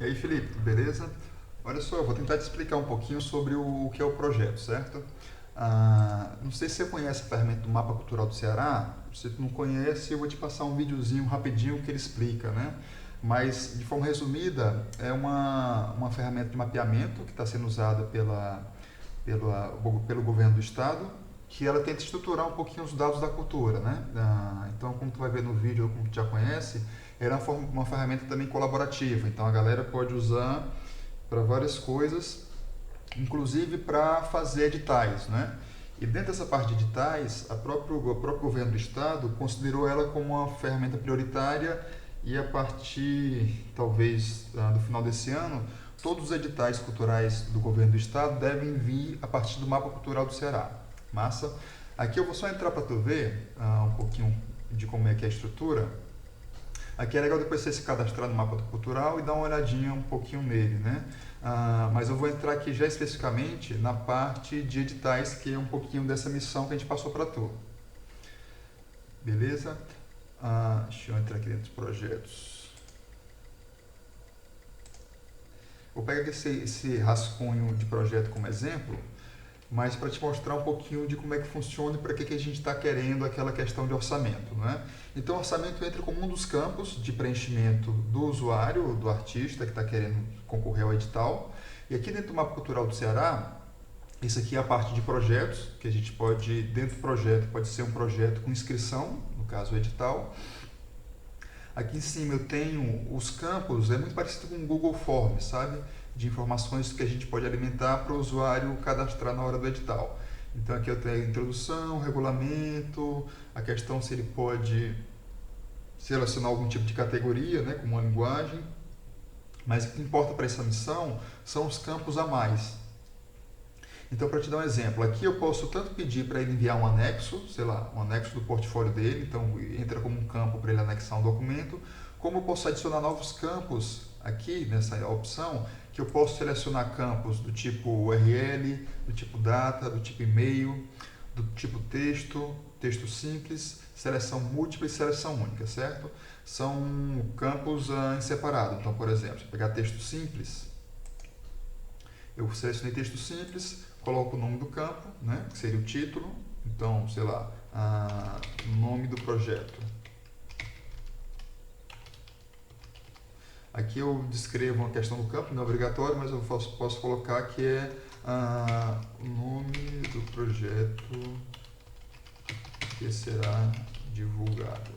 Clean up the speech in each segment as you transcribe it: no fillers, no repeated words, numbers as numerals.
E aí, Felipe, beleza? Olha só, eu vou tentar te explicar um pouquinho sobre o que é o projeto, certo? Não sei se você conhece a ferramenta do Mapa Cultural do Ceará. Se tu não conhece, eu vou te passar um videozinho rapidinho que ele explica, né? Mas, de forma resumida, é uma ferramenta de mapeamento que está sendo usada pelo governo do estado, que ela tenta estruturar um pouquinho os dados da cultura, né? Então, como tu vai ver no vídeo, ou como tu já conhece, era uma ferramenta também colaborativa. Então, a galera pode usar para várias coisas, inclusive para fazer editais, né? E dentro dessa parte de editais, o próprio governo do estado considerou ela como uma ferramenta prioritária e a partir, talvez, do final desse ano, todos os editais culturais do governo do estado devem vir a partir do Mapa Cultural do Ceará. Massa? Aqui eu vou só entrar para tu ver um pouquinho de como é que é a estrutura. Aqui é legal depois você se cadastrar no Mapa Cultural e dar uma olhadinha um pouquinho nele, né? Mas eu vou entrar aqui já especificamente na parte de editais, que é um pouquinho dessa missão que a gente passou para tu. Beleza? Deixa eu entrar aqui dentro dos projetos. Vou pegar aqui esse rascunho de projeto como exemplo, mas para te mostrar um pouquinho de como é que funciona e para que a gente está querendo aquela questão de orçamento. Né? Então, o orçamento entra como um dos campos de preenchimento do usuário, do artista que está querendo concorrer ao edital. E aqui dentro do Mapa Cultural do Ceará, isso aqui é a parte de projetos, que a gente pode, dentro do projeto, pode ser um projeto com inscrição, no caso o edital. Aqui em cima eu tenho os campos, é muito parecido com o Google Forms, sabe? De informações que a gente pode alimentar para o usuário cadastrar na hora do edital. Então aqui eu tenho a introdução, regulamento, a questão se ele pode selecionar algum tipo de categoria, né, como uma linguagem. Mas o que importa para essa missão são os campos a mais. Então, para te dar um exemplo, aqui eu posso tanto pedir para ele enviar um anexo, sei lá, um anexo do portfólio dele, então entra como um campo para ele anexar um documento, como eu posso adicionar novos campos aqui nessa opção, que eu posso selecionar campos do tipo URL, do tipo data, do tipo e-mail, do tipo texto, texto simples, seleção múltipla e seleção única, certo? São campos em separado. Então, por exemplo, se eu pegar texto simples, eu selecionei texto simples, coloco o nome do campo, né, que seria o título, então, sei lá, nome do projeto. Aqui eu descrevo uma questão do campo, não é obrigatório, mas eu posso colocar que é o nome do projeto que será divulgado.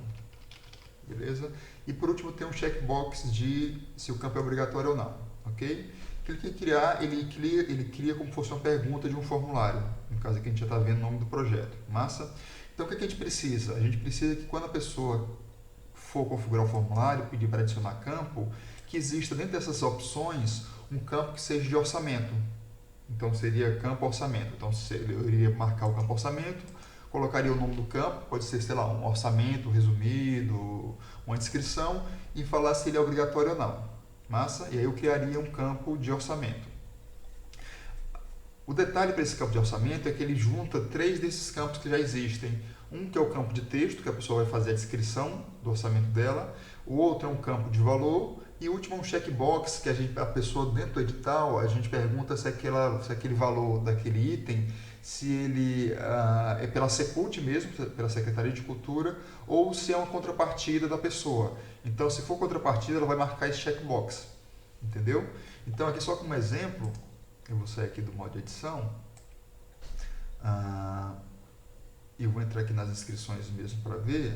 Beleza? E por último tem um checkbox de se o campo é obrigatório ou não, ok? Clique em criar, ele cria como se fosse uma pergunta de um formulário. No caso aqui a gente já está vendo o nome do projeto. Massa? Então o que a gente precisa? A gente precisa que quando a pessoa for configurar o formulário, pedir para adicionar campo, que exista dentro dessas opções um campo que seja de orçamento. Então seria campo orçamento. Então eu iria marcar o campo orçamento, colocaria o nome do campo, pode ser, sei lá, um orçamento resumido, uma descrição, e falar se ele é obrigatório ou não. Massa? E aí eu criaria um campo de orçamento. O detalhe para esse campo de orçamento é que ele junta 3 desses campos que já existem. Um que é o campo de texto, que a pessoa vai fazer a descrição do orçamento dela. O outro é um campo de valor. E o último é um checkbox, que a pessoa dentro do edital, a gente pergunta se aquele valor daquele item, se ele é pela Secult mesmo, pela Secretaria de Cultura, ou se é uma contrapartida da pessoa. Então, se for contrapartida, ela vai marcar esse checkbox. Entendeu? Então, aqui só como exemplo, eu vou sair aqui do modo de edição e vou entrar aqui nas inscrições mesmo para ver.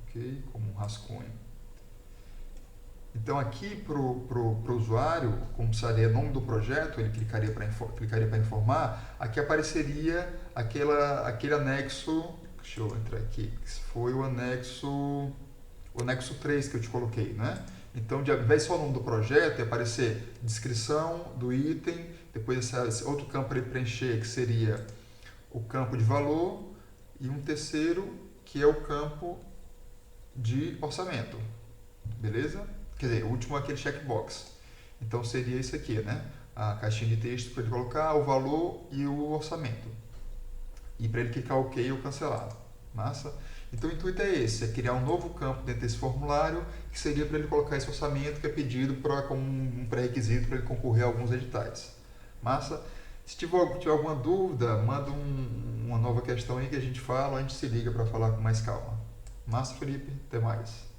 Ok, como um rascunho. Então aqui para o usuário, como seria o nome do projeto, ele clicaria para informar, aqui apareceria aquele anexo, deixa eu entrar aqui, que foi o anexo 3 que eu te coloquei, né? Então, ao invés de só o nome do projeto, ia aparecer descrição do item, depois esse outro campo para ele preencher, que seria o campo de valor, e um terceiro, que é o campo de orçamento. Beleza? Quer dizer, o último é aquele checkbox. Então, seria isso aqui, né? A caixinha de texto para ele colocar o valor e o orçamento. E para ele clicar OK ou cancelar. Massa? Então o intuito é esse, é criar um novo campo dentro desse formulário, que seria para ele colocar esse orçamento que é pedido como um pré-requisito para ele concorrer a alguns editais. Massa? Se tiver alguma dúvida, manda uma nova questão aí que a gente fala, a gente se liga para falar com mais calma. Massa, Felipe? Até mais.